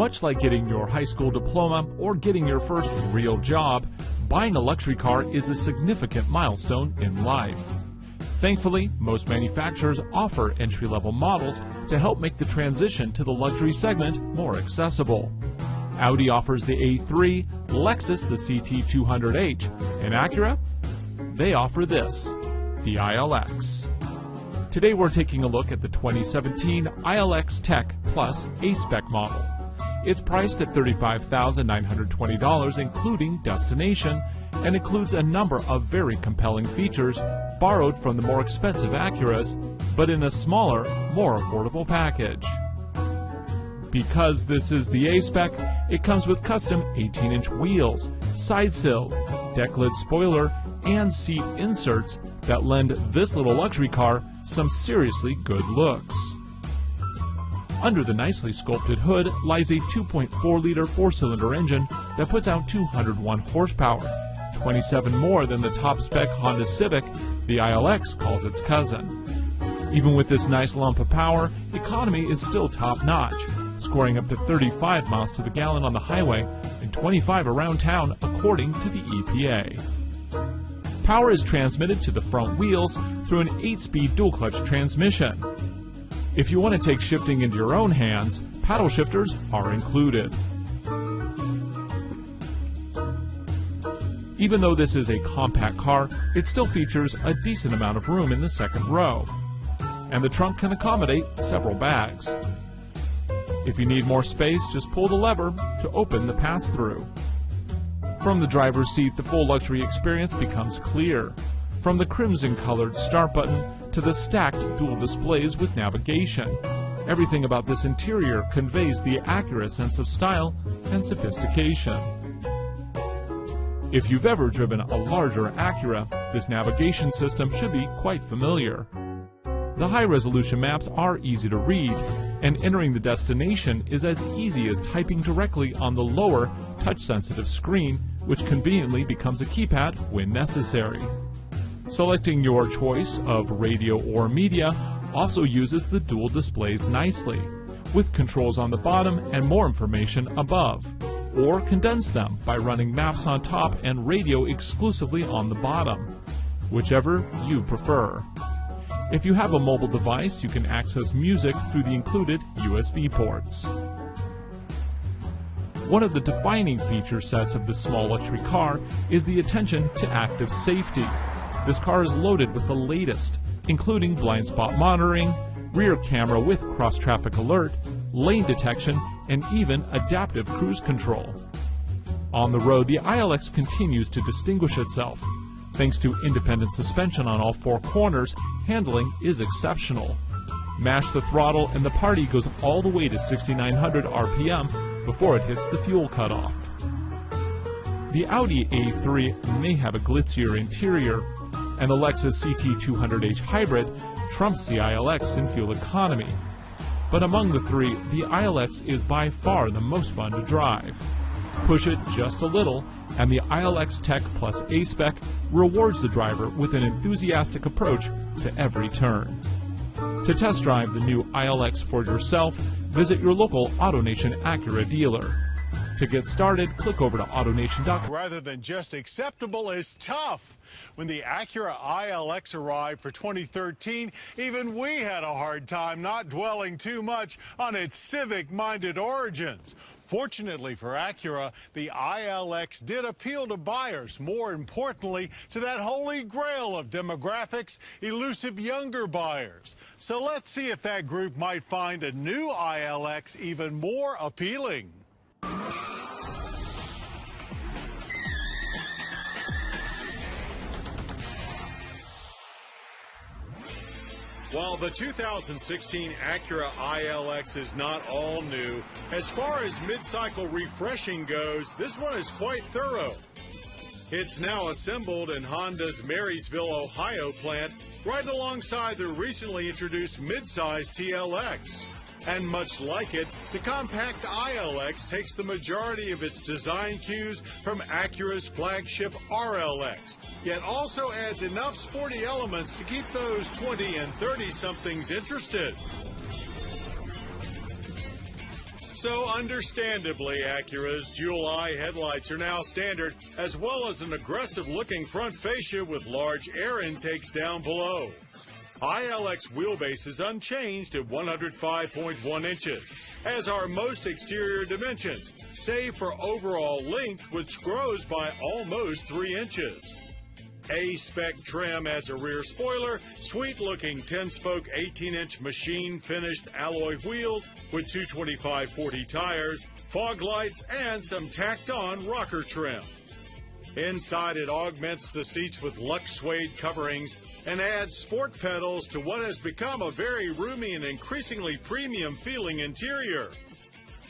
Much like getting your high school diploma or getting your first real job, buying a luxury car is a significant milestone in life. Thankfully, most manufacturers offer entry-level models to help make the transition to the luxury segment more accessible. Audi offers the A3, Lexus the CT200H, and Acura? They offer this, the ILX. Today we're taking a look at the 2017 ILX Tech Plus A-Spec model. It's priced at $35,920 including destination, and includes a number of very compelling features borrowed from the more expensive Acuras, but in a smaller, more affordable package. Because this is the A-Spec, it comes with custom 18-inch wheels, side sills, deck lid spoiler, and seat inserts that lend this little luxury car some seriously good looks. Under the nicely sculpted hood lies a 2.4-liter four-cylinder engine that puts out 201 horsepower, 27 more than the top-spec Honda Civic the ILX calls its cousin. Even with this nice lump of power, economy is still top-notch, scoring up to 35 miles to the gallon on the highway and 25 around town according to the EPA. Power is transmitted to the front wheels through an 8-speed dual-clutch transmission. If you want to take shifting into your own hands, paddle shifters are included. Even though this is a compact car, it still features a decent amount of room in the second row, and the trunk can accommodate several bags. If you need more space, just pull the lever to open the pass-through. From the driver's seat, the full luxury experience becomes clear. From the crimson-colored start button to the stacked dual displays with navigation, everything about this interior conveys the accurate sense of style and sophistication. If you've ever driven a larger Acura, this navigation system should be quite familiar. The high-resolution maps are easy to read, and entering the destination is as easy as typing directly on the lower, touch-sensitive screen, which conveniently becomes a keypad when necessary. Selecting your choice of radio or media also uses the dual displays nicely, with controls on the bottom and more information above, or condense them by running maps on top and radio exclusively on the bottom, whichever you prefer. If you have a mobile device, you can access music through the included USB ports. One of the defining feature sets of this small luxury car is the attention to active safety. This car is loaded with the latest, including blind spot monitoring, rear camera with cross-traffic alert, lane detection, and even adaptive cruise control. On the road, the ILX continues to distinguish itself. Thanks to independent suspension on all four corners, handling is exceptional. Mash the throttle and the party goes all the way to 6,900 RPM before it hits the fuel cutoff. The Audi A3 may have a glitzier interior, and the Lexus CT200H Hybrid trumps the ILX in fuel economy. But among the three, the ILX is by far the most fun to drive. Push it just a little, and the ILX Tech Plus A-Spec rewards the driver with an enthusiastic approach to every turn. To test drive the new ILX for yourself, visit your local AutoNation Acura dealer. To get started, click over to AutoNation.com. Rather than just acceptable is tough. When the Acura ILX arrived for 2013, even we had a hard time not dwelling too much on its civic-minded origins. Fortunately for Acura, the ILX did appeal to buyers, more importantly, to that holy grail of demographics, elusive younger buyers. So let's see if that group might find a new ILX even more appealing. While the 2016 Acura ILX is not all new, as far as mid-cycle refreshing goes, this one is quite thorough. It's now assembled in Honda's Marysville, Ohio plant, right alongside the recently introduced mid-size TLX. And much like it, the compact ILX takes the majority of its design cues from Acura's flagship RLX, yet also adds enough sporty elements to keep those 20 and 30-somethings interested. So understandably, Acura's Jewel Eye headlights are now standard, as well as an aggressive-looking front fascia with large air intakes down below. ILX wheelbase is unchanged at 105.1 inches, as are most exterior dimensions, save for overall length, which grows by almost 3 inches. A-Spec trim adds a rear spoiler, sweet-looking 10-spoke 18-inch machine-finished alloy wheels with 225/40 tires, fog lights, and some tacked-on rocker trim. Inside, it augments the seats with Lux suede coverings and adds sport pedals to what has become a very roomy and increasingly premium-feeling interior.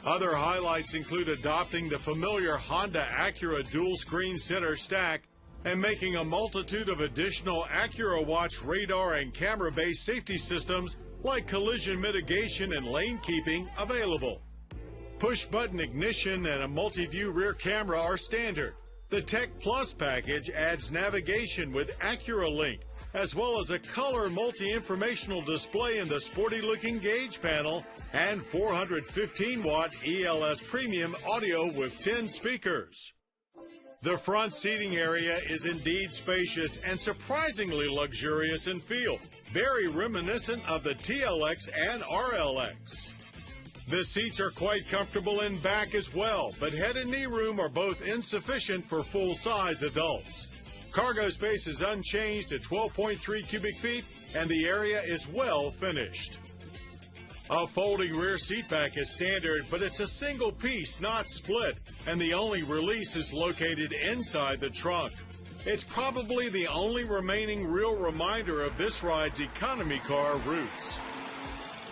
Other highlights include adopting the familiar Honda Acura dual-screen center stack and making a multitude of additional Acura Watch radar and camera-based safety systems like collision mitigation and lane keeping available. Push-button ignition and a multi-view rear camera are standard. The Tech Plus package adds navigation with Acura Link, as well as a color multi-informational display in the sporty-looking gauge panel and 415-watt ELS premium audio with 10 speakers. The front seating area is indeed spacious and surprisingly luxurious in feel, very reminiscent of the TLX and RLX. The seats are quite comfortable in back as well, but head and knee room are both insufficient for full-size adults. Cargo space is unchanged at 12.3 cubic feet, and the area is well finished. A folding rear seat back is standard, but it's a single piece, not split, and the only release is located inside the trunk. It's probably the only remaining real reminder of this ride's economy car roots.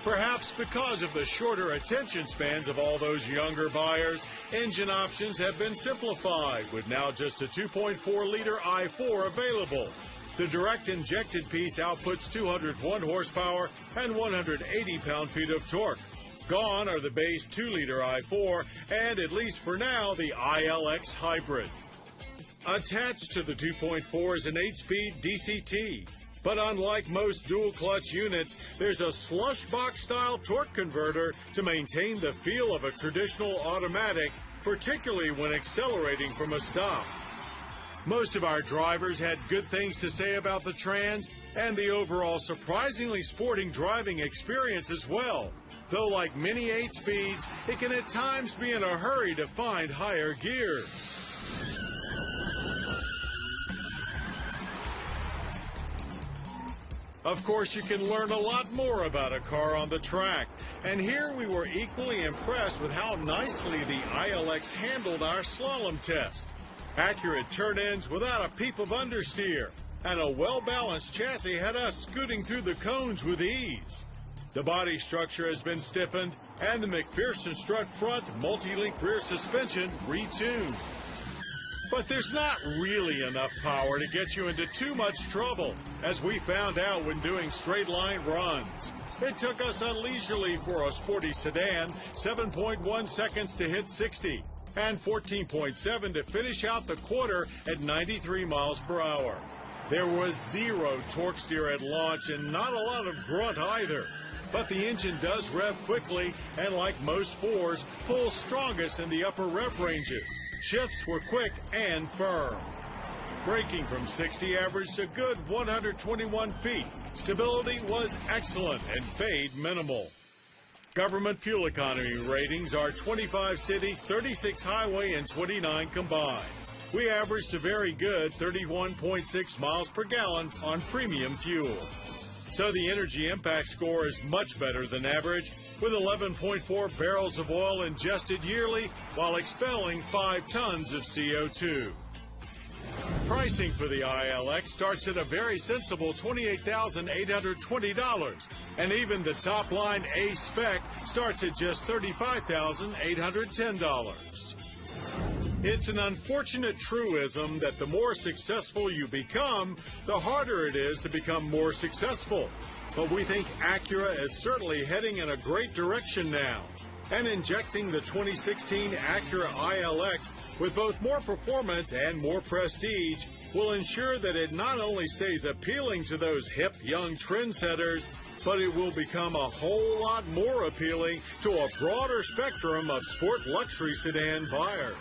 Perhaps because of the shorter attention spans of all those younger buyers, engine options have been simplified, with now just a 2.4-liter i4 available. The direct injected piece outputs 201 horsepower and 180 pound-feet of torque. Gone are the base 2-liter i4 and, at least for now, the ILX Hybrid. Attached to the 2.4 is an 8-speed DCT. But unlike most dual-clutch units, there's a slush box-style torque converter to maintain the feel of a traditional automatic, particularly when accelerating from a stop. Most of our drivers had good things to say about the Trans and the overall surprisingly sporting driving experience as well, though like many 8-speeds, it can at times be in a hurry to find higher gears. Of course, you can learn a lot more about a car on the track, and here we were equally impressed with how nicely the ILX handled our slalom test. Accurate turn-ins without a peep of understeer, and a well-balanced chassis had us scooting through the cones with ease. The body structure has been stiffened, and the McPherson strut front multi-link rear suspension retuned. But there's not really enough power to get you into too much trouble, as we found out when doing straight-line runs. It took us unleisurely for a sporty sedan, 7.1 seconds to hit 60, and 14.7 to finish out the quarter at 93 miles per hour. There was zero torque steer at launch and not a lot of grunt either. But the engine does rev quickly, and like most fours, pulls strongest in the upper rev ranges. Shifts were quick and firm. Braking from 60 averaged a good 121 feet. Stability was excellent and fade minimal. Government fuel economy ratings are 25 city, 36 highway, and 29 combined. We averaged a very good 31.6 miles per gallon on premium fuel. So the energy impact score is much better than average, with 11.4 barrels of oil ingested yearly while expelling 5 tons of CO2. Pricing for the ILX starts at a very sensible $28,820, and even the top-line A-Spec starts at just $35,810. It's an unfortunate truism that the more successful you become, the harder it is to become more successful. But we think Acura is certainly heading in a great direction now, and injecting the 2016 Acura ILX with both more performance and more prestige will ensure that it not only stays appealing to those hip young trendsetters, but it will become a whole lot more appealing to a broader spectrum of sport luxury sedan buyers.